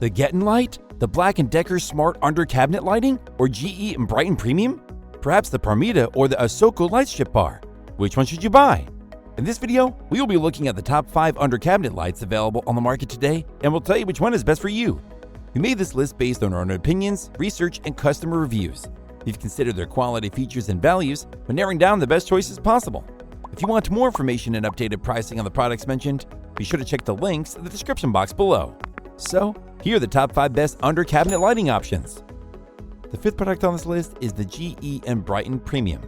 The GETINLIGHT, the BLACK+DECKER Smart Under Cabinet Lighting, or GE Enbrighten Premium? Perhaps the PARMIDA or the ASOKO light strip bar? Which one should you buy? In this video, we will be looking at the top 5 under cabinet lights available on the market today, and we'll tell you which one is best for you. We made this list based on our own opinions, research, and customer reviews. We've considered their quality, features, and values when narrowing down the best choices possible. If you want more information and updated pricing on the products mentioned, be sure to check the links in the description box below. So, here are the top 5 best under cabinet lighting options. The 5th product on this list is the GE Enbrighten Premium.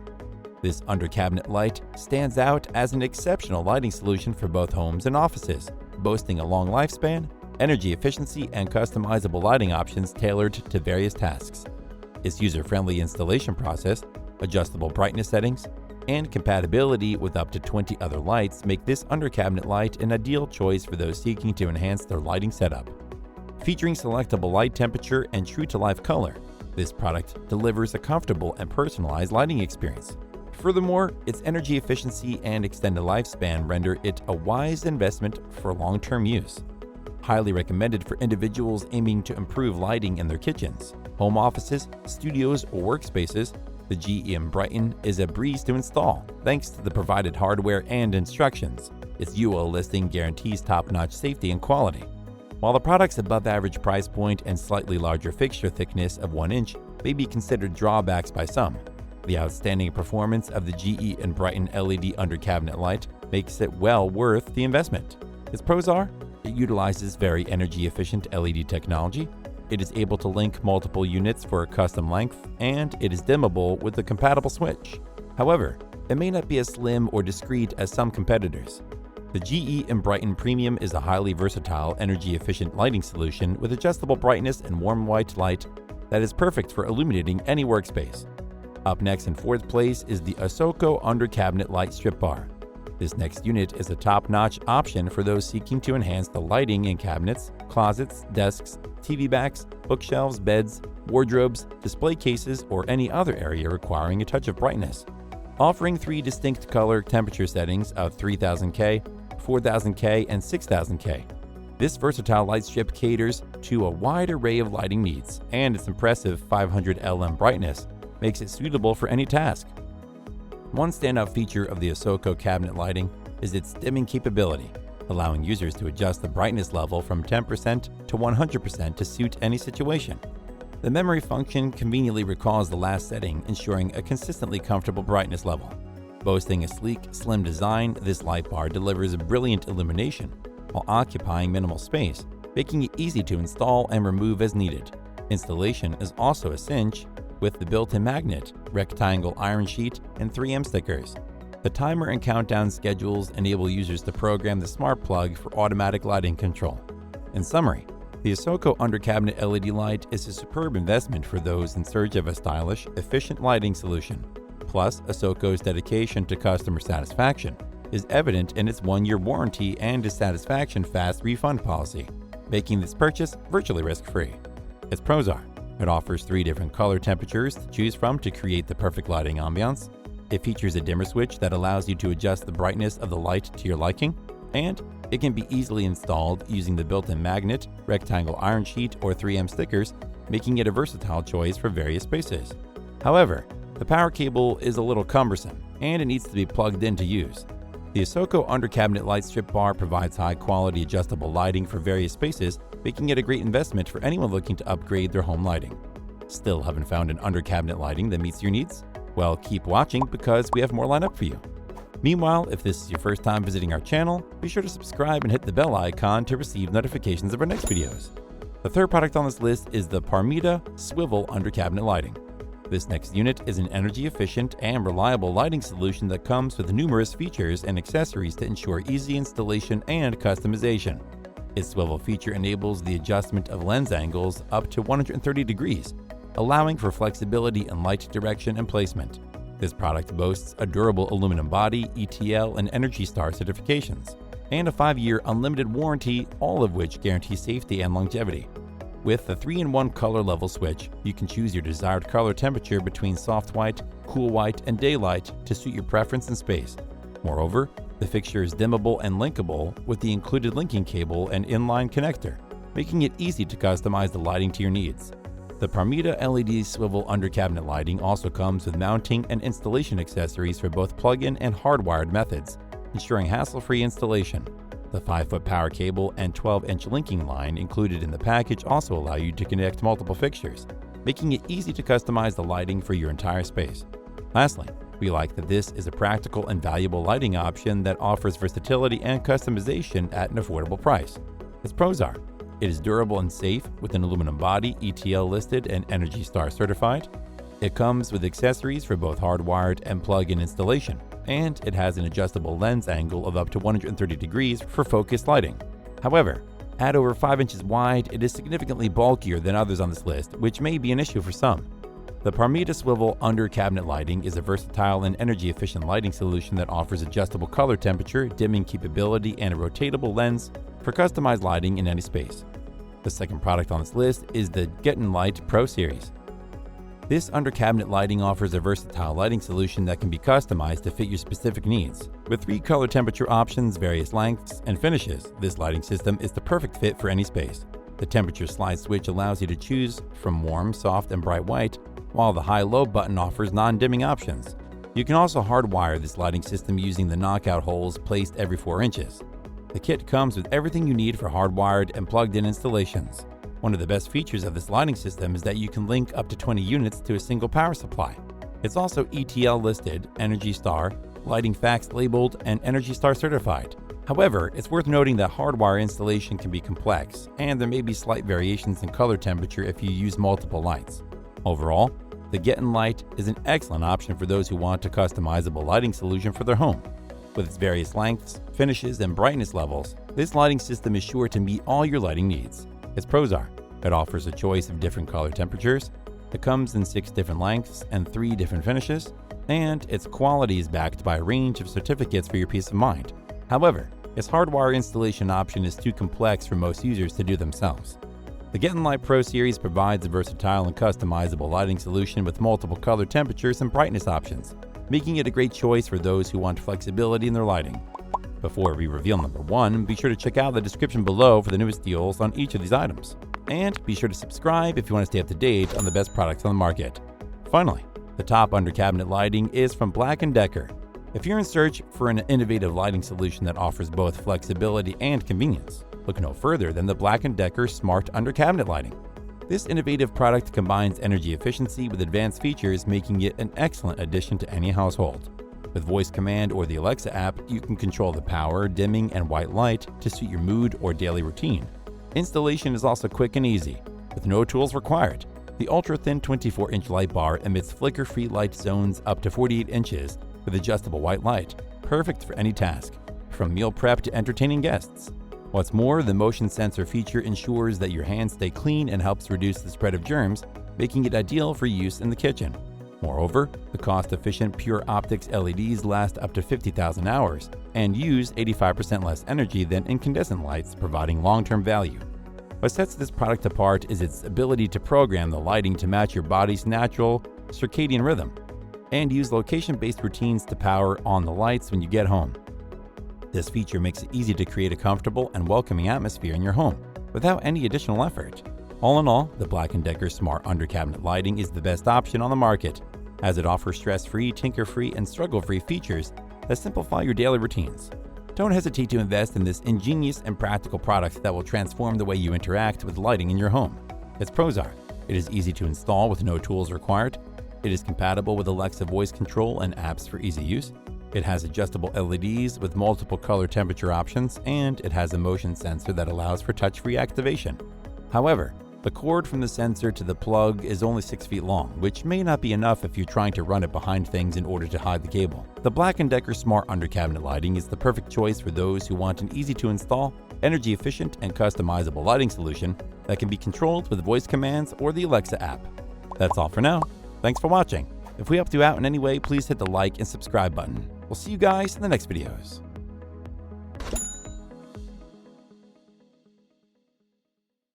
This under cabinet light stands out as an exceptional lighting solution for both homes and offices, boasting a long lifespan, energy efficiency, and customizable lighting options tailored to various tasks. Its user-friendly installation process, adjustable brightness settings, and compatibility with up to 20 other lights make this under cabinet light an ideal choice for those seeking to enhance their lighting setup. Featuring selectable light temperature and true-to-life color, this product delivers a comfortable and personalized lighting experience. Furthermore, its energy efficiency and extended lifespan render it a wise investment for long-term use. Highly recommended for individuals aiming to improve lighting in their kitchens, home offices, studios, or workspaces, the GE Enbrighten is a breeze to install thanks to the provided hardware and instructions. Its UL listing guarantees top-notch safety and quality. While the product's above-average price point and slightly larger fixture thickness of 1 inch may be considered drawbacks by some, the outstanding performance of the GE Enbrighten LED under cabinet light makes it well worth the investment. Its pros are: it utilizes very energy-efficient LED technology, it is able to link multiple units for a custom length, and it is dimmable with a compatible switch. However, it may not be as slim or discreet as some competitors. The GE Enbrighten Premium is a highly versatile, energy-efficient lighting solution with adjustable brightness and warm white light that is perfect for illuminating any workspace. Up next in 4th place is the ASOKO Under Cabinet Light Strip Bar. This next unit is a top-notch option for those seeking to enhance the lighting in cabinets, closets, desks, TV backs, bookshelves, beds, wardrobes, display cases, or any other area requiring a touch of brightness. Offering 3 distinct color temperature settings of 3000K, 4000K, and 6000K. This versatile light strip caters to a wide array of lighting needs, and its impressive 500 LM brightness makes it suitable for any task. One standout feature of the ASOKO cabinet lighting is its dimming capability, allowing users to adjust the brightness level from 10% to 100% to suit any situation. The memory function conveniently recalls the last setting, ensuring a consistently comfortable brightness level. Boasting a sleek, slim design, this light bar delivers brilliant illumination while occupying minimal space, making it easy to install and remove as needed. Installation is also a cinch with the built-in magnet, rectangle iron sheet, and 3M stickers. The timer and countdown schedules enable users to program the smart plug for automatic lighting control. In summary, the ASOKO under cabinet LED light is a superb investment for those in search of a stylish, efficient lighting solution. Plus, ASOKO's dedication to customer satisfaction is evident in its 1-year warranty and dissatisfaction fast refund policy, making this purchase virtually risk-free. Its pros are: it offers 3 different color temperatures to choose from to create the perfect lighting ambiance. It features a dimmer switch that allows you to adjust the brightness of the light to your liking, and it can be easily installed using the built-in magnet, rectangle iron sheet, or 3M stickers, making it a versatile choice for various spaces. However, the power cable is a little cumbersome, and it needs to be plugged in to use. The ASOKO under cabinet light strip bar provides high-quality adjustable lighting for various spaces, making it a great investment for anyone looking to upgrade their home lighting. Still haven't found an under cabinet lighting that meets your needs? Well, keep watching because we have more lined up for you. Meanwhile, if this is your first time visiting our channel, be sure to subscribe and hit the bell icon to receive notifications of our next videos. The 3rd product on this list is the PARMIDA Swivel Under Cabinet Lighting. This next unit is an energy-efficient and reliable lighting solution that comes with numerous features and accessories to ensure easy installation and customization. Its swivel feature enables the adjustment of lens angles up to 130 degrees, allowing for flexibility in light direction and placement. This product boasts a durable aluminum body, ETL, and ENERGY STAR certifications, and a 5-year unlimited warranty, all of which guarantee safety and longevity. With the 3-in-1 color level switch, you can choose your desired color temperature between soft white, cool white, and daylight to suit your preference and space. Moreover, the fixture is dimmable and linkable with the included linking cable and inline connector, making it easy to customize the lighting to your needs. The PARMIDA LED swivel under cabinet lighting also comes with mounting and installation accessories for both plug-in and hardwired methods, ensuring hassle-free installation. The 5-foot power cable and 12-inch linking line included in the package also allow you to connect multiple fixtures, making it easy to customize the lighting for your entire space. Lastly, we like that this is a practical and valuable lighting option that offers versatility and customization at an affordable price. Its pros are: it is durable and safe with an aluminum body, ETL listed and ENERGY STAR certified. It comes with accessories for both hardwired and plug-in installation, and it has an adjustable lens angle of up to 130 degrees for focused lighting. However, at over 5 inches wide, it is significantly bulkier than others on this list, which may be an issue for some. The PARMIDA swivel under cabinet lighting is a versatile and energy-efficient lighting solution that offers adjustable color temperature, dimming capability, and a rotatable lens for customized lighting in any space. The second product on this list is the GETINLIGHT Pro Series. This under cabinet lighting offers a versatile lighting solution that can be customized to fit your specific needs. With 3 color temperature options, various lengths, and finishes, this lighting system is the perfect fit for any space. The temperature slide switch allows you to choose from warm, soft, and bright white, while the high-low button offers non-dimming options. You can also hardwire this lighting system using the knockout holes placed every 4 inches. The kit comes with everything you need for hardwired and plugged-in installations. One of the best features of this lighting system is that you can link up to 20 units to a single power supply. It's also ETL listed, ENERGY STAR, Lighting Facts labeled, and ENERGY STAR certified. However, it's worth noting that hardwire installation can be complex, and there may be slight variations in color temperature if you use multiple lights. Overall, the GETINLIGHT is an excellent option for those who want a customizable lighting solution for their home. With its various lengths, finishes, and brightness levels, this lighting system is sure to meet all your lighting needs. Its pros are: it offers a choice of different color temperatures, it comes in 6 different lengths and 3 different finishes, and its quality is backed by a range of certificates for your peace of mind. However, its hardwire installation option is too complex for most users to do themselves. The GETINLIGHT Pro Series provides a versatile and customizable lighting solution with multiple color temperatures and brightness options, making it a great choice for those who want flexibility in their lighting. Before we reveal number 1, be sure to check out the description below for the newest deals on each of these items. And be sure to subscribe if you want to stay up to date on the best products on the market. Finally, the top under cabinet lighting is from BLACK+DECKER. If you're in search for an innovative lighting solution that offers both flexibility and convenience, look no further than the BLACK+DECKER Smart Under Cabinet Lighting. This innovative product combines energy efficiency with advanced features, making it an excellent addition to any household. With voice command or the Alexa app, you can control the power, dimming, and white light to suit your mood or daily routine. Installation is also quick and easy, with no tools required. The ultra-thin 24-inch light bar emits flicker-free light zones up to 48 inches with adjustable white light, perfect for any task, from meal prep to entertaining guests. What's more, the motion sensor feature ensures that your hands stay clean and helps reduce the spread of germs, making it ideal for use in the kitchen. Moreover, the cost-efficient pure optics LEDs last up to 50,000 hours and use 85% less energy than incandescent lights, providing long-term value. What sets this product apart is its ability to program the lighting to match your body's natural circadian rhythm and use location-based routines to power on the lights when you get home. This feature makes it easy to create a comfortable and welcoming atmosphere in your home without any additional effort. All in all, the BLACK+DECKER Smart Under Cabinet Lighting is the best option on the market, as it offers stress-free, tinker-free, and struggle-free features that simplify your daily routines. Don't hesitate to invest in this ingenious and practical product that will transform the way you interact with lighting in your home. Its pros are: it is easy to install with no tools required, it is compatible with Alexa voice control and apps for easy use, it has adjustable LEDs with multiple color temperature options, and it has a motion sensor that allows for touch-free activation. However, the cord from the sensor to the plug is only 6 feet long, which may not be enough if you're trying to run it behind things in order to hide the cable. The BLACK+DECKER Smart Under Cabinet Lighting is the perfect choice for those who want an easy-to-install, energy-efficient, and customizable lighting solution that can be controlled with voice commands or the Alexa app. That's all for now. Thanks for watching. If we helped you out in any way, please hit the like and subscribe button. We'll see you guys in the next videos.